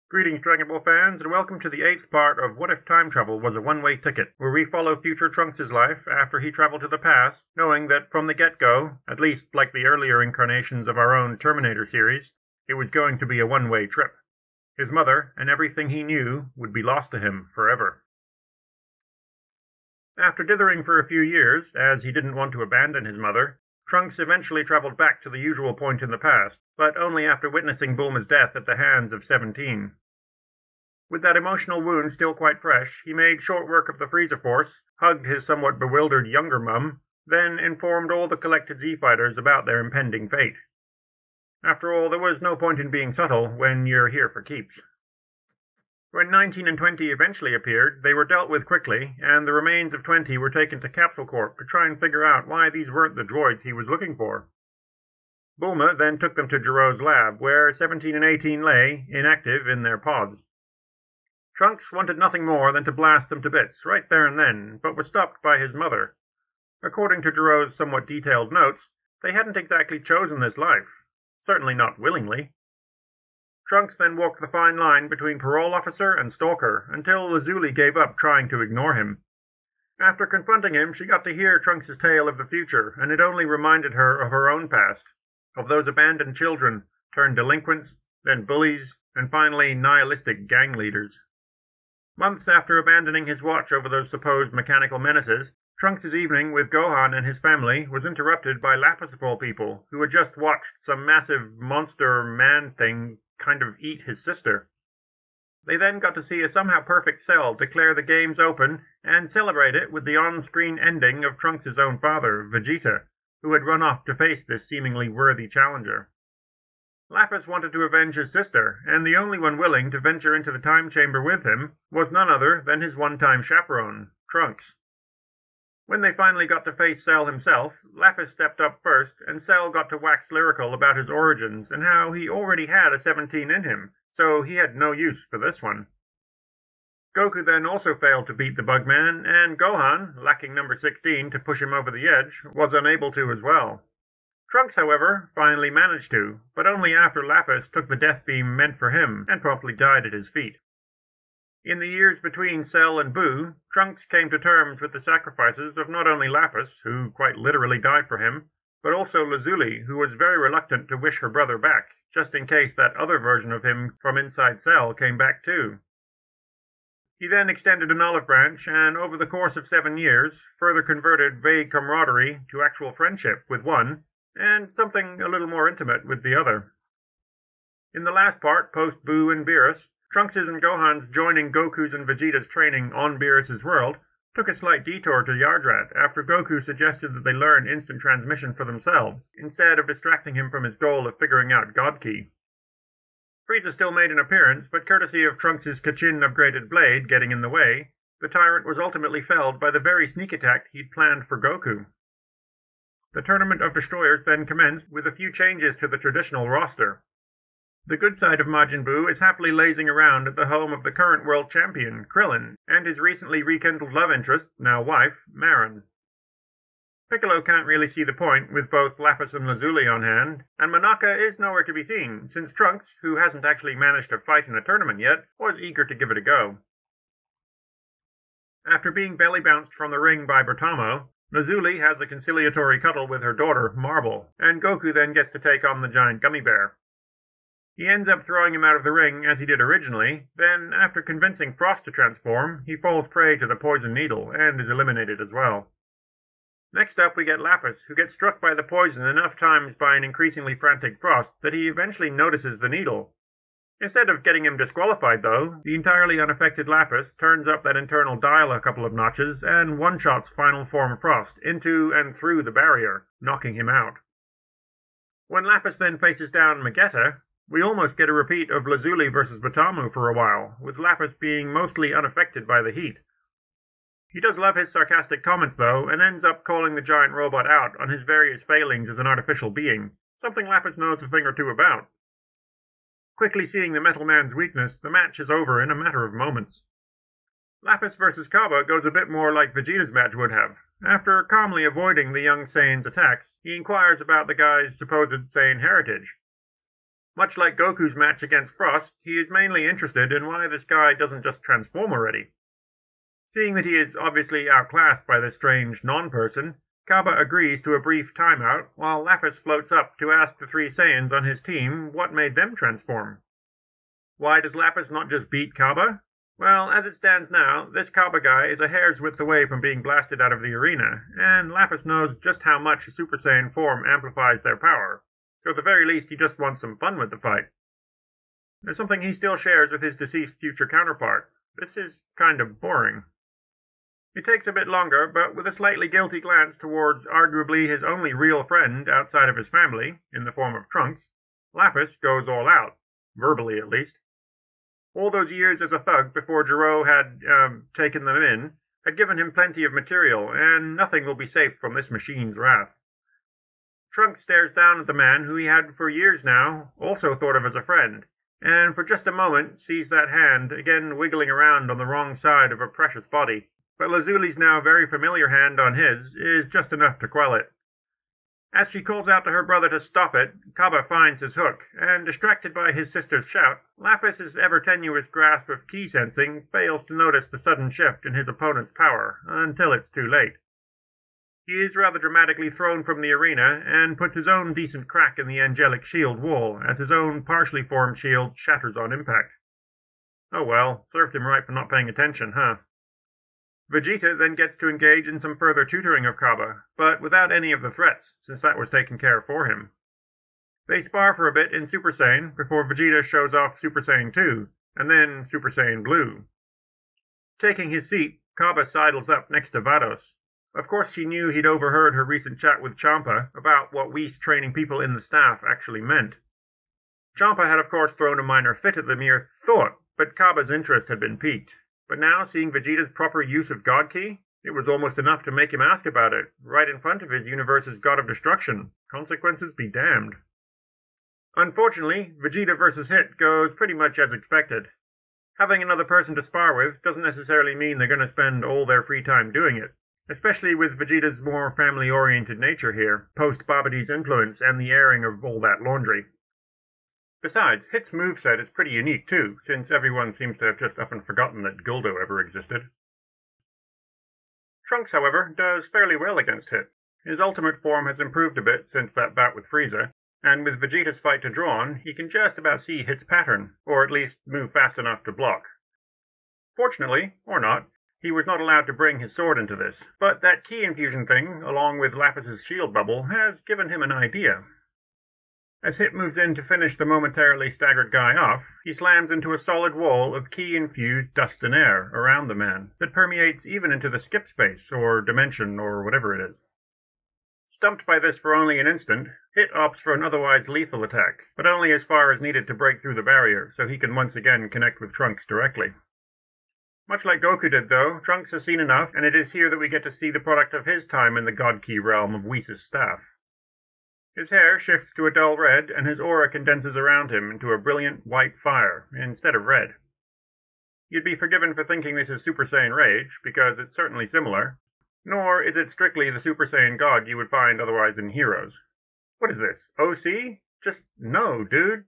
Greetings, Dragonball fans, and welcome to the 8th part of What If Time Travel Was a One-Way Ticket, where we follow future Trunks' life after he traveled to the past, knowing that from the get-go, at least like the earlier incarnations of our own Terminator series, it was going to be a one-way trip. His mother, and everything he knew, would be lost to him forever. After dithering for a few years, as he didn't want to abandon his mother, Trunks eventually traveled back to the usual point in the past, but only after witnessing Bulma's death at the hands of 17. With that emotional wound still quite fresh, he made short work of the Frieza Force, hugged his somewhat bewildered younger mum, then informed all the collected Z-Fighters about their impending fate. After all, there was no point in being subtle when you're here for keeps. When 19 and 20 eventually appeared, they were dealt with quickly, and the remains of 20 were taken to Capsule Corp to try and figure out why these weren't the droids he was looking for. Bulma then took them to Jiro's lab, where 17 and 18 lay, inactive, in their pods. Trunks wanted nothing more than to blast them to bits, right there and then, but was stopped by his mother. According to Jiro's somewhat detailed notes, they hadn't exactly chosen this life, certainly not willingly. Trunks then walked the fine line between parole officer and stalker, until Lazuli gave up trying to ignore him. After confronting him, she got to hear Trunks' tale of the future, and it only reminded her of her own past, of those abandoned children, turned delinquents, then bullies, and finally nihilistic gang leaders. Months after abandoning his watch over those supposed mechanical menaces, Trunks' evening with Gohan and his family was interrupted by Lapis of all people, who had just watched some massive monster man thing kind of eat his sister. They then got to see a somehow perfect Cell declare the games open and celebrate it with the on-screen ending of Trunks' own father, Vegeta, who had run off to face this seemingly worthy challenger. Lapis wanted to avenge his sister, and the only one willing to venture into the time chamber with him was none other than his one-time chaperone, Trunks. When they finally got to face Cell himself, Lapis stepped up first, and Cell got to wax lyrical about his origins and how he already had a 17 in him, so he had no use for this one. Goku then also failed to beat the Bugman, and Gohan, lacking number 16 to push him over the edge, was unable to as well. Trunks, however, finally managed to, but only after Lapis took the death beam meant for him and promptly died at his feet. In the years between Cell and Buu, Trunks came to terms with the sacrifices of not only Lapis, who quite literally died for him, but also Lazuli, who was very reluctant to wish her brother back, just in case that other version of him from inside Cell came back too. He then extended an olive branch, and over the course of 7 years, further converted vague camaraderie to actual friendship with one, and something a little more intimate with the other. In the last part, post-Buu and Beerus, Trunks' and Gohan's joining Goku's and Vegeta's training on Beerus' world took a slight detour to Yardrat after Goku suggested that they learn instant transmission for themselves, instead of distracting him from his goal of figuring out God Ki. Frieza still made an appearance, but courtesy of Trunks' Kachin upgraded blade getting in the way, the tyrant was ultimately felled by the very sneak attack he'd planned for Goku. The Tournament of Destroyers then commenced with a few changes to the traditional roster. The good side of Majin Buu is happily lazing around at the home of the current world champion, Krillin, and his recently rekindled love interest, now wife, Marin. Piccolo can't really see the point with both Lapis and Lazuli on hand, and Monaka is nowhere to be seen, since Trunks, who hasn't actually managed to fight in a tournament yet, was eager to give it a go. After being belly-bounced from the ring by Bertamo, Lazuli has a conciliatory cuddle with her daughter, Marble, and Goku then gets to take on the giant gummy bear. He ends up throwing him out of the ring as he did originally, then, after convincing Frost to transform, he falls prey to the poison needle and is eliminated as well. Next up we get Lapis, who gets struck by the poison enough times by an increasingly frantic Frost that he eventually notices the needle. Instead of getting him disqualified, though, the entirely unaffected Lapis turns up that internal dial a couple of notches and one-shots final form Frost into and through the barrier, knocking him out. When Lapis then faces down Magetta, we almost get a repeat of Lazuli vs. Batamu for a while, with Lapis being mostly unaffected by the heat. He does love his sarcastic comments, though, and ends up calling the giant robot out on his various failings as an artificial being, something Lapis knows a thing or two about. Quickly seeing the Metal Man's weakness, the match is over in a matter of moments. Lapis vs. Kaba goes a bit more like Vegeta's match would have. After calmly avoiding the young Saiyan's attacks, he inquires about the guy's supposed Saiyan heritage. Much like Goku's match against Frost, he is mainly interested in why this guy doesn't just transform already. Seeing that he is obviously outclassed by this strange non-person, Kaba agrees to a brief timeout while Lapis floats up to ask the three Saiyans on his team what made them transform. Why does Lapis not just beat Kaba? Well, as it stands now, this Kaba guy is a hair's width away from being blasted out of the arena, and Lapis knows just how much a Super Saiyan form amplifies their power, so at the very least he just wants some fun with the fight. There's something he still shares with his deceased future counterpart. This is kind of boring. It takes a bit longer, but with a slightly guilty glance towards arguably his only real friend outside of his family, in the form of Trunks, Lapis goes all out, verbally at least. All those years as a thug before Gero had taken them in had given him plenty of material, and nothing will be safe from this machine's wrath. Trunks stares down at the man who he had for years now also thought of as a friend, and for just a moment sees that hand again wiggling around on the wrong side of a precious body. But Lazuli's now very familiar hand on his is just enough to quell it. As she calls out to her brother to stop it, Kaba finds his hook, and distracted by his sister's shout, Lapis's ever-tenuous grasp of ki sensing fails to notice the sudden shift in his opponent's power, until it's too late. He is rather dramatically thrown from the arena, and puts his own decent crack in the angelic shield wall, as his own partially formed shield shatters on impact. Oh well, serves him right for not paying attention, huh? Vegeta then gets to engage in some further tutoring of Kaba, but without any of the threats, since that was taken care of for him. They spar for a bit in Super Saiyan before Vegeta shows off Super Saiyan 2, and then Super Saiyan Blue. Taking his seat, Kaba sidles up next to Vados. Of course she knew he'd overheard her recent chat with Champa about what Whis training people in the staff actually meant. Champa had of course thrown a minor fit at the mere thought, but Kaba's interest had been piqued. But now, seeing Vegeta's proper use of God Ki, it was almost enough to make him ask about it, right in front of his universe's god of destruction. Consequences be damned. Unfortunately, Vegeta vs. Hit goes pretty much as expected. Having another person to spar with doesn't necessarily mean they're going to spend all their free time doing it, especially with Vegeta's more family-oriented nature here, post-Babidi's influence and the airing of all that laundry. Besides, Hit's moveset is pretty unique too, since everyone seems to have just up and forgotten that Guldo ever existed. Trunks, however, does fairly well against Hit. His ultimate form has improved a bit since that bout with Frieza, and with Vegeta's fight to drawn, he can just about see Hit's pattern, or at least move fast enough to block. Fortunately, or not, he was not allowed to bring his sword into this, but that ki infusion thing, along with Lapis's shield bubble, has given him an idea. As Hit moves in to finish the momentarily staggered guy off, he slams into a solid wall of ki-infused dust and air around the man that permeates even into the skip space, or dimension, or whatever it is. Stumped by this for only an instant, Hit opts for an otherwise lethal attack, but only as far as needed to break through the barrier so he can once again connect with Trunks directly. Much like Goku did, though, Trunks has seen enough, and it is here that we get to see the product of his time in the God Ki realm of Whis' staff. His hair shifts to a dull red, and his aura condenses around him into a brilliant white fire, instead of red. You'd be forgiven for thinking this is Super Saiyan Rage, because it's certainly similar, nor is it strictly the Super Saiyan God you would find otherwise in Heroes. What is this, OC? Just no, dude.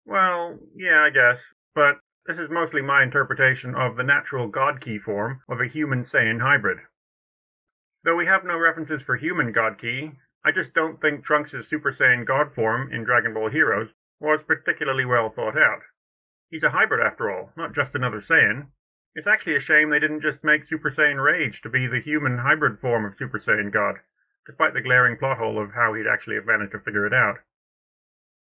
Well, yeah, I guess, but this is mostly my interpretation of the natural God Ki form of a human Saiyan hybrid. Though we have no references for human God Ki, I just don't think Trunks' Super Saiyan God form in Dragon Ball Heroes was particularly well thought out. He's a hybrid after all, not just another Saiyan. It's actually a shame they didn't just make Super Saiyan Rage to be the human hybrid form of Super Saiyan God, despite the glaring plot hole of how he'd actually have managed to figure it out.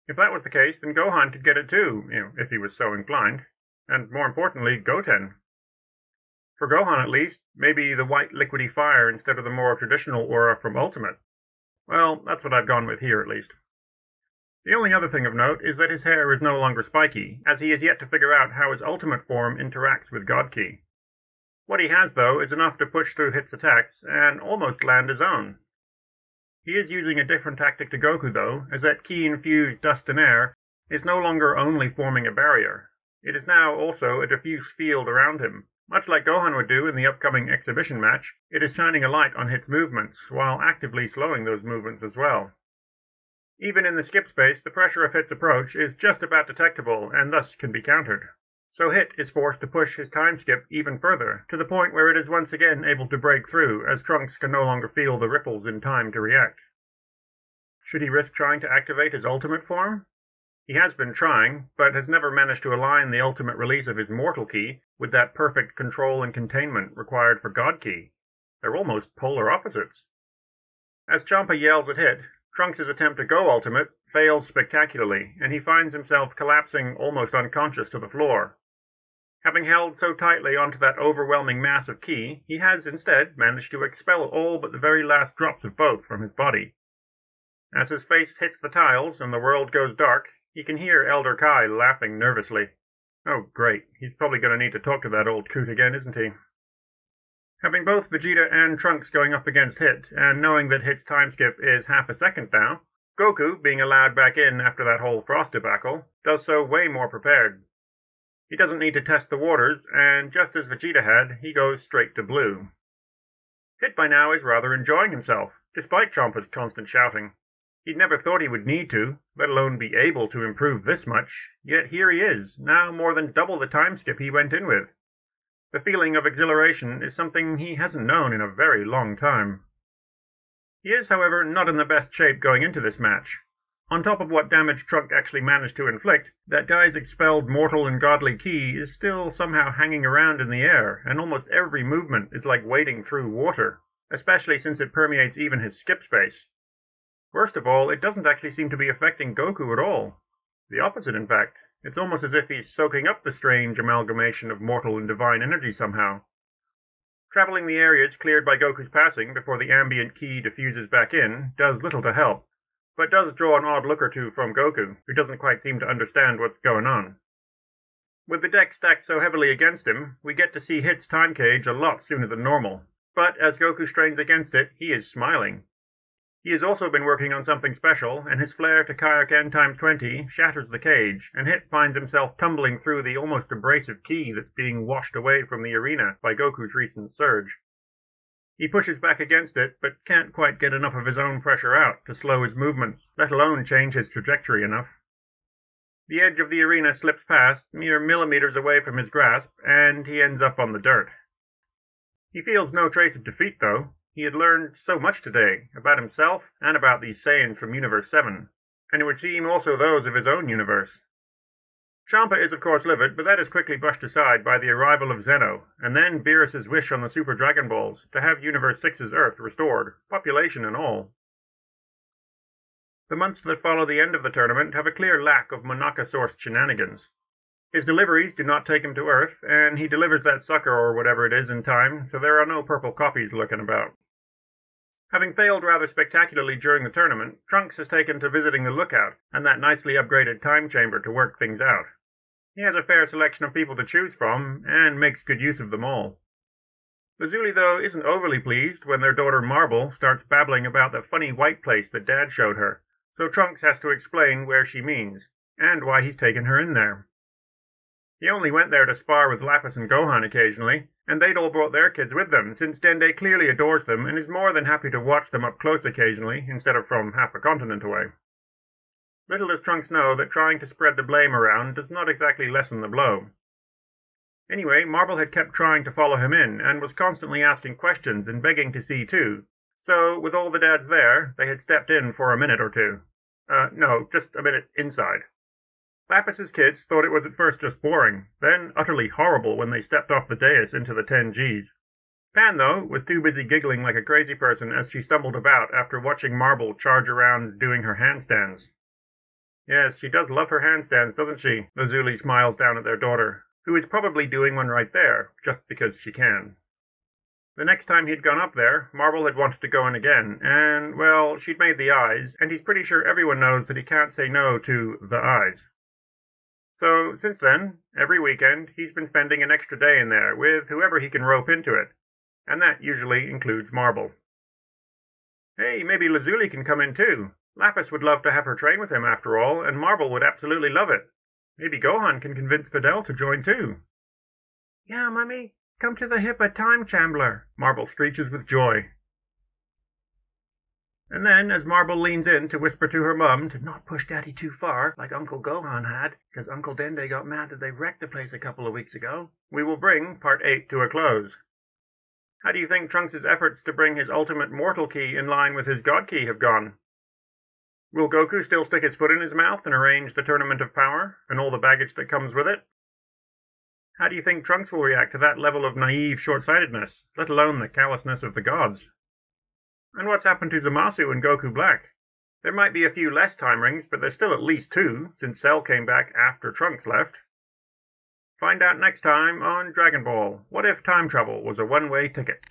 If that was the case, then Gohan could get it too, if he was so inclined. And more importantly, Goten. For Gohan at least, maybe the white liquidy fire instead of the more traditional aura from Ultimate. Well, that's what I've gone with here, at least. The only other thing of note is that his hair is no longer spiky, as he has yet to figure out how his ultimate form interacts with God Ki. What he has, though, is enough to push through Hit's attacks, and almost land his own. He is using a different tactic to Goku, though, as that ki-infused dust and air is no longer only forming a barrier. It is now also a diffuse field around him. Much like Gohan would do in the upcoming exhibition match, it is shining a light on Hit's movements, while actively slowing those movements as well. Even in the skip space, the pressure of Hit's approach is just about detectable and thus can be countered. So Hit is forced to push his time skip even further, to the point where it is once again able to break through, as Trunks can no longer feel the ripples in time to react. Should he risk trying to activate his ultimate form? He has been trying, but has never managed to align the ultimate release of his mortal ki with that perfect control and containment required for God Ki. They're almost polar opposites. As Champa yells at Hit, Trunks' attempt to go ultimate fails spectacularly, and he finds himself collapsing almost unconscious to the floor. Having held so tightly onto that overwhelming mass of ki, he has instead managed to expel all but the very last drops of both from his body. As his face hits the tiles and the world goes dark, he can hear Elder Kai laughing nervously. Oh, great. He's probably going to need to talk to that old coot again, isn't he? Having both Vegeta and Trunks going up against Hit, and knowing that Hit's time skip is half a second now, Goku, being allowed back in after that whole Frost debacle, does so way more prepared. He doesn't need to test the waters, and just as Vegeta had, he goes straight to blue. Hit by now is rather enjoying himself, despite Champa's constant shouting. He'd never thought he would need to, let alone be able to improve this much, yet here he is, now more than double the time skip he went in with. The feeling of exhilaration is something he hasn't known in a very long time. He is, however, not in the best shape going into this match. On top of what damage Trunk actually managed to inflict, that guy's expelled mortal and godly ki is still somehow hanging around in the air, and almost every movement is like wading through water, especially since it permeates even his skip space. Worst of all, it doesn't actually seem to be affecting Goku at all. The opposite, in fact. It's almost as if he's soaking up the strange amalgamation of mortal and divine energy somehow. Traveling the areas cleared by Goku's passing before the ambient ki diffuses back in does little to help, but does draw an odd look or two from Goku, who doesn't quite seem to understand what's going on. With the deck stacked so heavily against him, we get to see Hit's time cage a lot sooner than normal, but as Goku strains against it, he is smiling. He has also been working on something special, and his flare to Kaioken times 20 shatters the cage, and Hit finds himself tumbling through the almost abrasive ki that's being washed away from the arena by Goku's recent surge. He pushes back against it, but can't quite get enough of his own pressure out to slow his movements, let alone change his trajectory enough. The edge of the arena slips past, mere millimeters away from his grasp, and he ends up on the dirt. He feels no trace of defeat, though. He had learned so much today, about himself and about these Saiyans from Universe 7, and it would seem also those of his own universe. Champa is of course livid, but that is quickly brushed aside by the arrival of Zeno, and then Beerus's wish on the Super Dragonballs to have Universe 6's Earth restored, population and all. The months that follow the end of the tournament have a clear lack of Monaka-sourced shenanigans. His deliveries do not take him to Earth, and he delivers that sucker or whatever it is in time, so there are no purple copies lurking about. Having failed rather spectacularly during the tournament, Trunks has taken to visiting the Lookout and that nicely upgraded time chamber to work things out. He has a fair selection of people to choose from, and makes good use of them all. Lazuli, though, isn't overly pleased when their daughter Marble starts babbling about the funny white place that Dad showed her, so Trunks has to explain where she means, and why he's taken her in there. He only went there to spar with Lapis and Gohan occasionally, and they'd all brought their kids with them, since Dende clearly adores them and is more than happy to watch them up close occasionally, instead of from half a continent away. Little does Trunks know that trying to spread the blame around does not exactly lessen the blow. Anyway, Marble had kept trying to follow him in, and was constantly asking questions and begging to see too, so with all the dads there, they had stepped in for a minute or two. No, just a minute inside. Lapis's kids thought it was at first just boring, then utterly horrible when they stepped off the dais into the 10 Gs. Pan, though, was too busy giggling like a crazy person as she stumbled about after watching Marble charge around doing her handstands. Yes, she does love her handstands, doesn't she? Lazuli smiles down at their daughter, who is probably doing one right there, just because she can. The next time he'd gone up there, Marble had wanted to go in again, and, well, she'd made the eyes, and he's pretty sure everyone knows that he can't say no to the eyes. So, since then, every weekend, he's been spending an extra day in there with whoever he can rope into it, and that usually includes Marble. Hey, maybe Lazuli can come in too. Lapis would love to have her train with him after all, and Marble would absolutely love it. Maybe Gohan can convince Fidel to join too. Yeah, Mummy, come to the Hippa Time Chambler, Marble screeches with joy. And then, as Marble leans in to whisper to her mum to not push Daddy too far, like Uncle Gohan had, because Uncle Dende got mad that they wrecked the place a couple of weeks ago, we will bring Part 8 to a close. How do you think Trunks' efforts to bring his ultimate mortal ki in line with his god ki have gone? Will Goku still stick his foot in his mouth and arrange the Tournament of Power, and all the baggage that comes with it? How do you think Trunks will react to that level of naive short-sightedness, let alone the callousness of the gods? And what's happened to Zamasu and Goku Black? There might be a few less time rings, but there's still at least 2, since Cell came back after Trunks left. Find out next time on Dragon Ball. What if time travel was a one-way ticket?